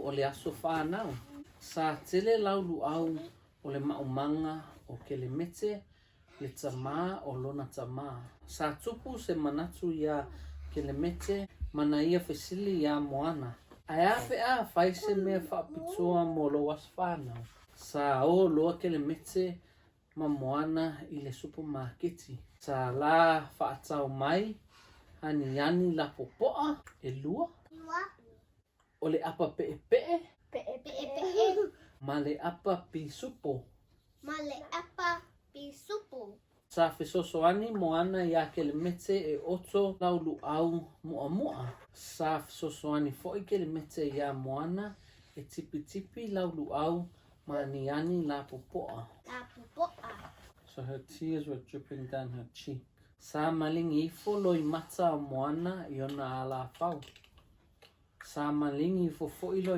o le aso fānau. Sa tele laulu au o le maumanga o kelemete le tamā o lona tamā. Sa tupu se manatu ia kelemete mana ia fesili ia moana. Ai ape a faise mea whaapitua mo lo was fānau. Sa o loa kelemete ma moana i le supermarketi. Sa la whaatau mai ani la popoa e lua. O le apa pe'e. Ma le apa pisupo. Sa fesosoani moana ia kelemete e oto laulu au mua. Sa fesosoani fo'i kelemete ia moana e tipi laulu au ma ani la popoa. So her tears were dripping down her cheek. Sa malingi ifo loi mata o moana i ona ala fau. Sa malingi ifo fo'i loi